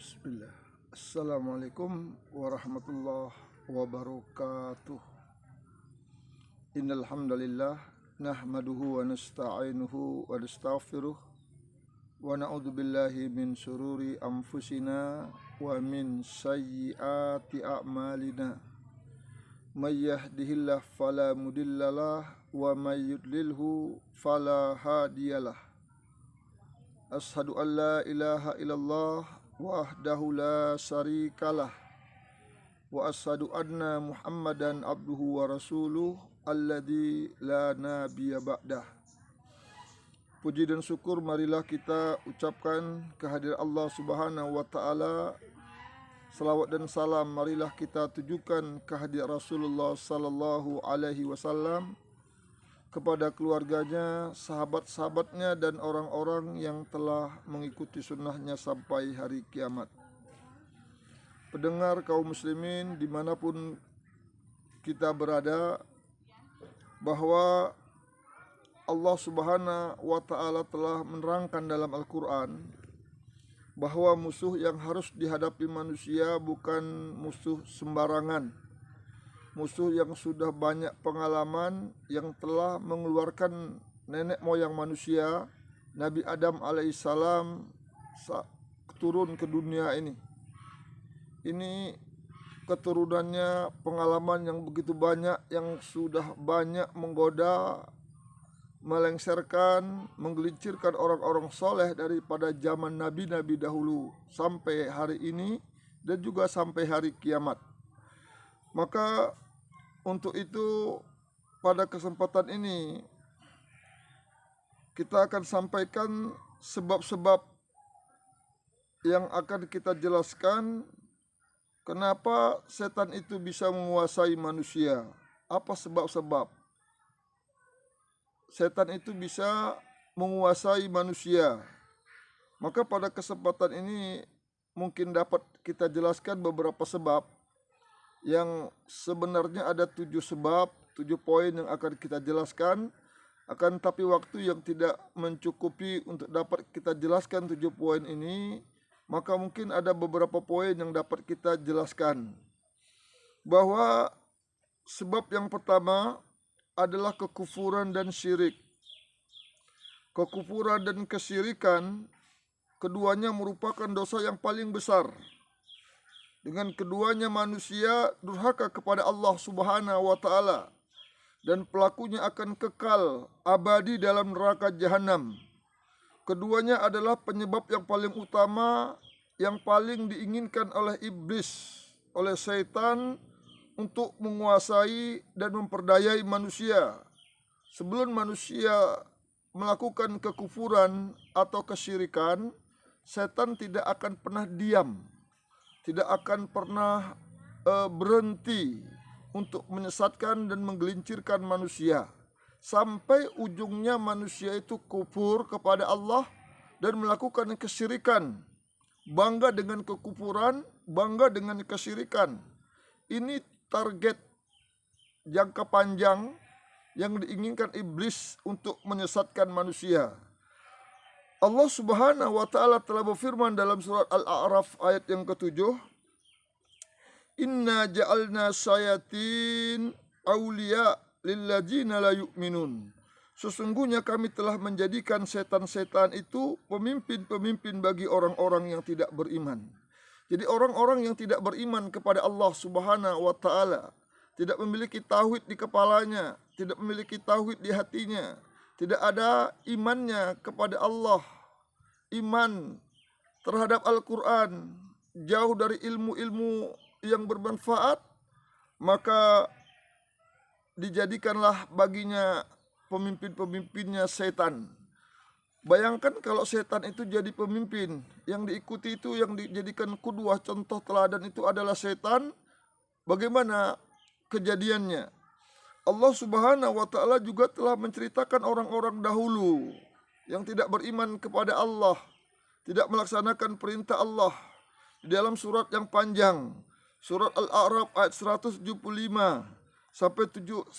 Bismillah. Assalamualaikum warahmatullahi wabarakatuh. Innal hamdalillah nahmaduhu wa nasta'inuhu wa nastaghfiruh wa na'udzu billahi min syururi anfusina wa min sayyiati a'malina. May yahdihillahu fala mudhillalah wa may yudlilhu fala hadiyalah. Ashhadu an la ilaha illallah wahdahu la syarikalah wa ashhadu anna Muhammadan abduhu wa rasuluh alladzi la nabiyya ba'dah. Puji dan syukur marilah kita ucapkan kehadirat Allah Subhanahu wa taala. Salawat dan salam marilah kita tujukan kehadirat Rasulullah sallallahu alaihi wasallam, kepada keluarganya, sahabat-sahabatnya, dan orang-orang yang telah mengikuti sunnahnya sampai hari kiamat. Pendengar kaum muslimin dimanapun kita berada, bahwa Allah Subhanahu wa ta'ala telah menerangkan dalam Al-Quran bahwa musuh yang harus dihadapi manusia bukan musuh sembarangan, musuh yang sudah banyak pengalaman, yang telah mengeluarkan nenek moyang manusia, Nabi Adam alaihissalam, turun ke dunia ini. Ini keturunannya pengalaman yang begitu banyak, yang sudah banyak menggoda, melengsarkan, menggelincirkan orang-orang soleh daripada zaman nabi-nabi dahulu sampai hari ini dan juga sampai hari kiamat. Maka untuk itu pada kesempatan ini kita akan sampaikan sebab-sebab yang akan kita jelaskan kenapa setan itu bisa menguasai manusia. Apa sebab-sebab setan itu bisa menguasai manusia? Maka pada kesempatan ini mungkin dapat kita jelaskan beberapa sebab, yang sebenarnya ada 7 sebab, 7 poin yang akan kita jelaskan. Akan tapi waktu yang tidak mencukupi untuk dapat kita jelaskan 7 poin ini, maka mungkin ada beberapa poin yang dapat kita jelaskan. Bahwa sebab yang pertama adalah kekufuran dan syirik. Kekufuran dan kesyirikan, keduanya merupakan dosa yang paling besar. Dengan keduanya manusia durhaka kepada Allah Subhanahu wa taala, dan pelakunya akan kekal abadi dalam neraka jahanam. Keduanya adalah penyebab yang paling utama, yang paling diinginkan oleh iblis, oleh syaitan, untuk menguasai dan memperdayai manusia. Sebelum manusia melakukan kekufuran atau kesyirikan, setan tidak akan pernah diam, tidak akan pernah berhenti untuk menyesatkan dan menggelincirkan manusia, sampai ujungnya manusia itu kufur kepada Allah dan melakukan kesyirikan. Bangga dengan kekufuran, bangga dengan kesyirikan. Ini target jangka panjang yang diinginkan iblis untuk menyesatkan manusia. Allah Subhanahu wa ta'ala telah berfirman dalam surat Al-A'raf ayat yang ke-7, Inna ja'alna syayatin awliya lilladzina la yu'minun. Sesungguhnya kami telah menjadikan setan-setan itu pemimpin-pemimpin bagi orang-orang yang tidak beriman. Jadi orang-orang yang tidak beriman kepada Allah Subhanahu wa ta'ala, tidak memiliki tauhid di kepalanya, tidak memiliki tauhid di hatinya, tidak ada imannya kepada Allah, iman terhadap Al-Quran, jauh dari ilmu-ilmu yang bermanfaat, maka dijadikanlah baginya pemimpin-pemimpinnya setan. Bayangkan kalau setan itu jadi pemimpin, yang diikuti itu, yang dijadikan qudwah, contoh teladan itu adalah setan, bagaimana kejadiannya? Allah Subhanahu wa ta'ala juga telah menceritakan orang-orang dahulu yang tidak beriman kepada Allah, tidak melaksanakan perintah Allah. Di dalam surat yang panjang, surat Al-A'raf ayat 175 sampai 176,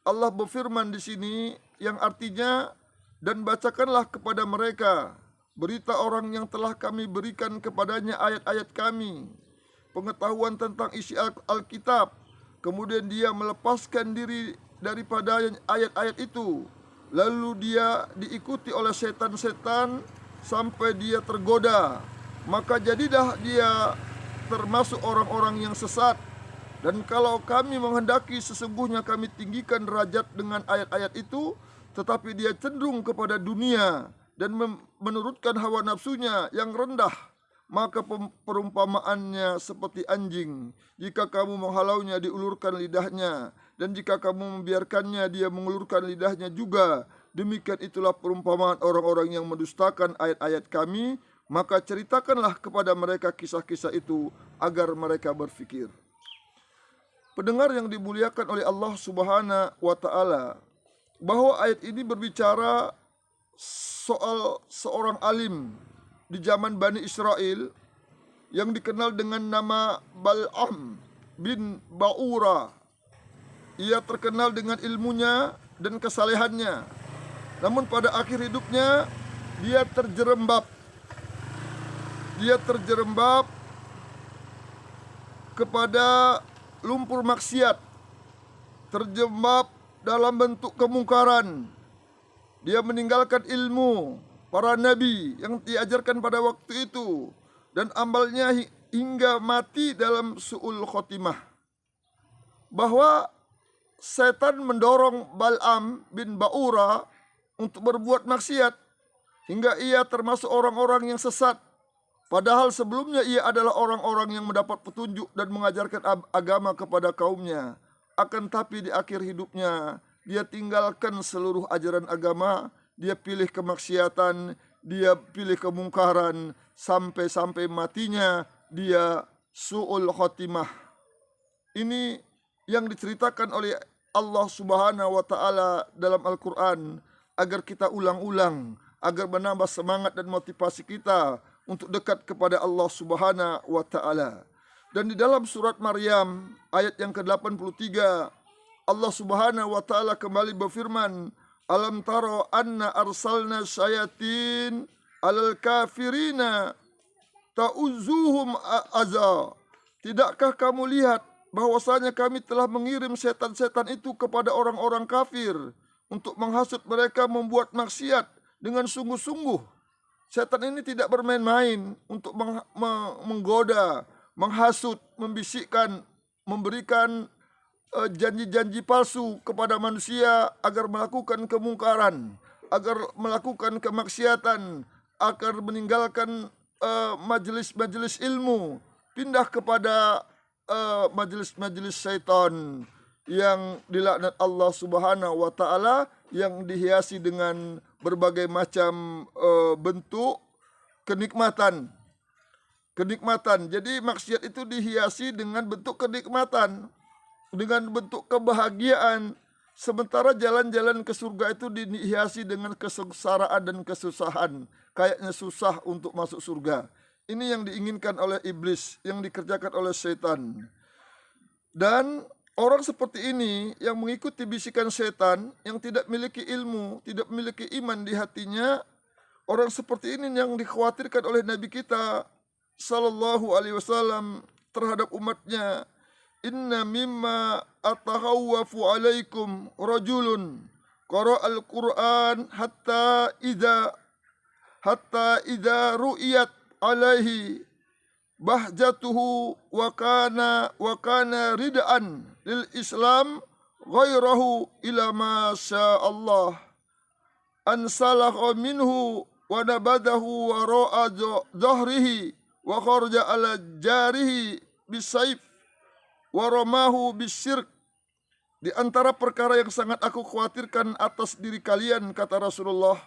Allah berfirman di sini yang artinya, dan bacakanlah kepada mereka berita orang yang telah kami berikan kepadanya ayat-ayat kami, pengetahuan tentang isi Alkitab. Kemudian dia melepaskan diri daripada ayat-ayat itu, lalu dia diikuti oleh setan-setan sampai dia tergoda. Maka jadilah dia termasuk orang-orang yang sesat. Dan kalau kami menghendaki, sesungguhnya kami tinggikan derajat dengan ayat-ayat itu, tetapi dia cenderung kepada dunia dan menurutkan hawa nafsunya yang rendah. Maka perumpamaannya seperti anjing. Jika kamu menghalaunya, diulurkan lidahnya, dan jika kamu membiarkannya, dia mengulurkan lidahnya juga. Demikian itulah perumpamaan orang-orang yang mendustakan ayat-ayat kami. Maka ceritakanlah kepada mereka kisah-kisah itu agar mereka berfikir. Pendengar yang dimuliakan oleh Allah Subhanahu wa Ta'ala, bahwa ayat ini berbicara soal seorang alim di zaman Bani Israel yang dikenal dengan nama Bal'am bin Ba'ura. Ia terkenal dengan ilmunya dan kesalehannya. Namun pada akhir hidupnya dia terjerembab kepada lumpur maksiat, terjebak dalam bentuk kemungkaran. Dia meninggalkan ilmu para nabi yang diajarkan pada waktu itu, dan amalnya hingga mati dalam su'ul khotimah. Bahwa setan mendorong Bal'am bin Ba'ura untuk berbuat maksiat hingga ia termasuk orang-orang yang sesat. Padahal sebelumnya ia adalah orang-orang yang mendapat petunjuk dan mengajarkan agama kepada kaumnya. Akan tapi di akhir hidupnya dia tinggalkan seluruh ajaran agama. Dia pilih kemaksiatan, dia pilih kemungkaran, sampai-sampai matinya dia su'ul khotimah. Ini yang diceritakan oleh Allah Subhanahu wa Ta'ala dalam Al-Quran, agar kita ulang-ulang, agar menambah semangat dan motivasi kita untuk dekat kepada Allah Subhanahu wa Ta'ala. Dan di dalam surat Maryam ayat yang ke-83, Allah Subhanahu wa Ta'ala kembali berfirman, alam taro anna arsalna syayatin alal kafirina ta'uzuhum azza. Tidakkah kamu lihat bahwasanya kami telah mengirim setan-setan itu kepada orang-orang kafir untuk menghasut mereka membuat maksiat dengan sungguh-sungguh. Setan ini tidak bermain-main untuk menggoda, menghasut, membisikkan, memberikan janji-janji palsu kepada manusia agar melakukan kemungkaran, agar melakukan kemaksiatan, agar meninggalkan majelis-majelis ilmu, pindah kepada majelis-majelis syaitan yang dilaknat Allah Subhanahu wa Ta'ala, yang dihiasi dengan berbagai macam bentuk kenikmatan. Jadi maksiat itu dihiasi dengan bentuk kenikmatan, dengan bentuk kebahagiaan. Sementara jalan-jalan ke surga itu dihiasi dengan kesengsaraan dan kesusahan. Kayaknya susah untuk masuk surga. Ini yang diinginkan oleh iblis, yang dikerjakan oleh setan. Dan orang seperti ini yang mengikuti bisikan setan, yang tidak memiliki ilmu, tidak memiliki iman di hatinya, orang seperti ini yang dikhawatirkan oleh Nabi kita Sallallahu Alaihi Wasallam terhadap umatnya. Inna mimma atahawwafu alaikum rajulun qara'al Qur'an hatta idza ru'iyat alaihi bahjatuhu wa kana rid'an lil Islam ghairahu ila ma sya Allah ansalakha minhu wa nabadahu wa ra'a dhahrihi wa kharaja ala jarihi bisayf wa ramahu bisyirk. Di antara perkara yang sangat aku khawatirkan atas diri kalian, kata Rasulullah,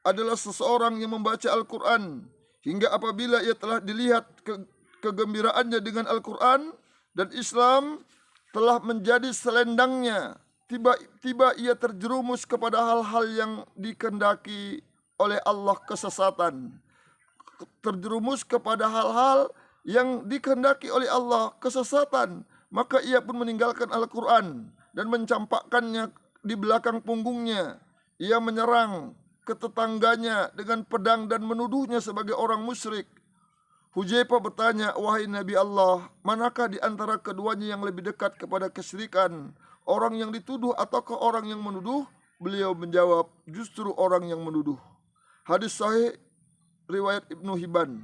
adalah seseorang yang membaca Al-Quran hingga apabila ia telah dilihat kegembiraannya dengan Al-Quran dan Islam telah menjadi selendangnya, tiba-tiba ia terjerumus kepada hal-hal yang dikehendaki oleh Allah, kesesatan. Terjerumus kepada hal-hal yang dikehendaki oleh Allah, kesesatan. Maka ia pun meninggalkan Al-Quran dan mencampakkannya di belakang punggungnya. Ia menyerang ke tetangganya dengan pedang dan menuduhnya sebagai orang musyrik. Hudzaifah bertanya, "Wahai Nabi Allah, manakah di antara keduanya yang lebih dekat kepada kesyirikan? Orang yang dituduh ataukah orang yang menuduh?" Beliau menjawab, "Justru orang yang menuduh." Hadis sahih riwayat Ibnu Hibban.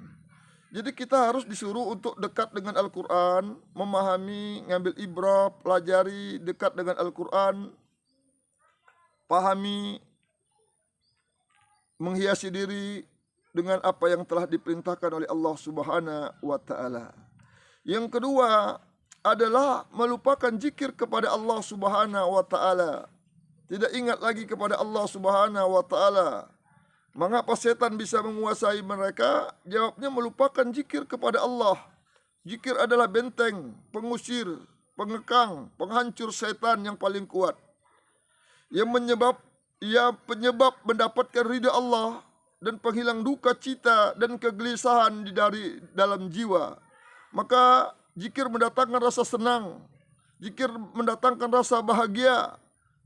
Jadi kita harus disuruh untuk dekat dengan Al-Quran, memahami, ngambil ibrah, pelajari, dekat dengan Al-Quran, pahami, menghiasi diri dengan apa yang telah diperintahkan oleh Allah Subhanahu wa Ta'ala. Yang kedua adalah melupakan zikir kepada Allah Subhanahu wa Ta'ala. Tidak ingat lagi kepada Allah Subhanahu wa Ta'ala. Mengapa setan bisa menguasai mereka? Jawabnya melupakan zikir kepada Allah. Zikir adalah benteng, pengusir, pengekang, penghancur setan yang paling kuat. Yang penyebab mendapatkan ridha Allah dan penghilang duka cita dan kegelisahan dari dalam jiwa. Maka zikir mendatangkan rasa senang, zikir mendatangkan rasa bahagia,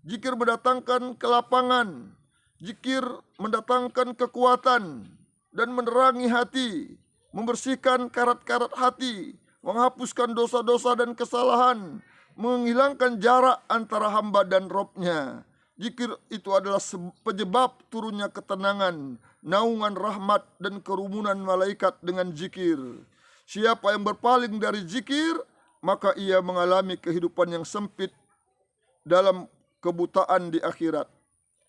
zikir mendatangkan kelapangan, zikir mendatangkan kekuatan dan menerangi hati, membersihkan karat-karat hati, menghapuskan dosa-dosa dan kesalahan, menghilangkan jarak antara hamba dan Robnya. Zikir itu adalah penyebab turunnya ketenangan, naungan rahmat dan kerumunan malaikat dengan zikir. Siapa yang berpaling dari zikir, maka ia mengalami kehidupan yang sempit dalam kebutaan di akhirat.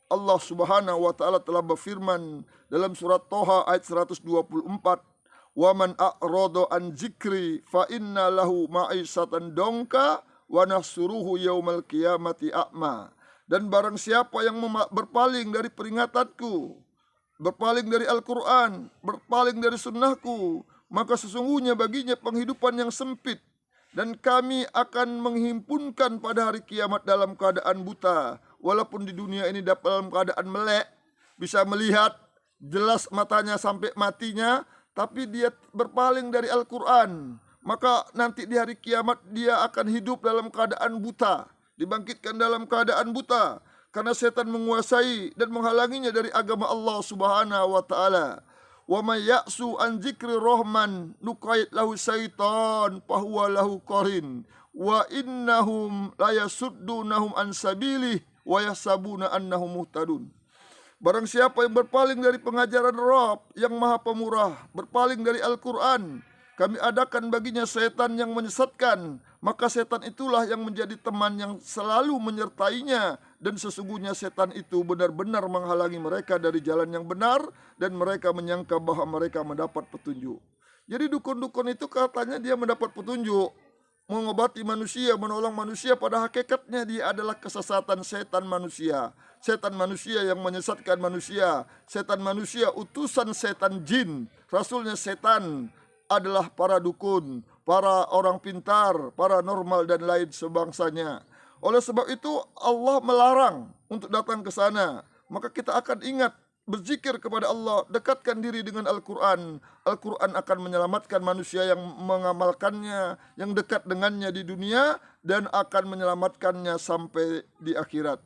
Allah Subhanahu wa Ta'ala telah berfirman dalam surat Toha ayat 124, "Wa man a'rada an zikri fa inna lahu ma'isatan dongka wa nahsuruhu yaumal qiyamati a'ma." Dan barang siapa yang berpaling dari peringatanku, berpaling dari Al-Quran, berpaling dari sunnahku, maka sesungguhnya baginya penghidupan yang sempit, dan kami akan menghimpunkan pada hari kiamat dalam keadaan buta. Walaupun di dunia ini dalam keadaan melek, bisa melihat jelas matanya sampai matinya, tapi dia berpaling dari Al-Quran, maka nanti di hari kiamat dia akan hidup dalam keadaan buta, dibangkitkan dalam keadaan buta, karena setan menguasai dan menghalanginya dari agama Allah Subhanahu wa Ta'ala. Wa may ya'su an dzikri rahman nuqayyid lahu syaitan fahuwa lahu qarin wa innahum la yasuddunahum an sabilihi wa yahsabuna annahum muhtadun. Barang siapa yang berpaling dari pengajaran Rabb yang Maha Pemurah, berpaling dari Al-Quran, kami adakan baginya setan yang menyesatkan, maka setan itulah yang menjadi teman yang selalu menyertainya, dan sesungguhnya setan itu benar-benar menghalangi mereka dari jalan yang benar, dan mereka menyangka bahwa mereka mendapat petunjuk. Jadi dukun-dukun itu katanya dia mendapat petunjuk, mengobati manusia, menolong manusia, pada hakikatnya dia adalah kesesatan setan manusia. Setan manusia yang menyesatkan manusia, setan manusia utusan setan jin, rasulnya setan adalah para dukun, para orang pintar, para normal dan lain sebangsanya. Oleh sebab itu Allah melarang untuk datang ke sana. Maka kita akan ingat berzikir kepada Allah, dekatkan diri dengan Al-Quran. Al-Quran akan menyelamatkan manusia yang mengamalkannya, yang dekat dengannya di dunia, dan akan menyelamatkannya sampai di akhirat.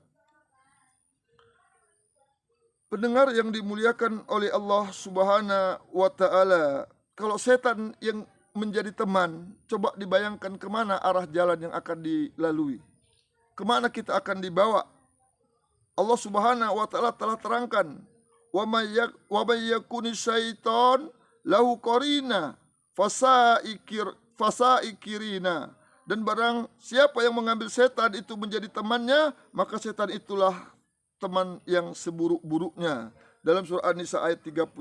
Pendengar yang dimuliakan oleh Allah Subhanahu wa Ta'ala, kalau setan yang menjadi teman, coba dibayangkan kemana arah jalan yang akan dilalui, kemana kita akan dibawa. Allah Subhanahu wa Ta'ala telah terangkan, wa may yakuni syaiton lahu qarina fasaikirina, dan barang siapa yang mengambil setan itu menjadi temannya, maka setan itulah teman yang seburuk-buruknya, dalam surah An-Nisa ayat 38.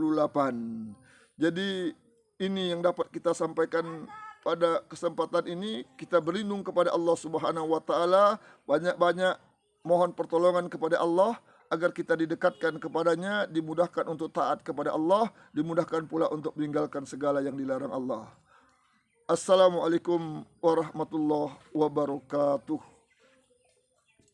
Jadi ini yang dapat kita sampaikan pada kesempatan ini. Kita berlindung kepada Allah Subhanahu wa Ta'ala, banyak-banyak mohon pertolongan kepada Allah agar kita didekatkan kepadanya, dimudahkan untuk taat kepada Allah, dimudahkan pula untuk meninggalkan segala yang dilarang Allah. Assalamualaikum warahmatullahi wabarakatuh.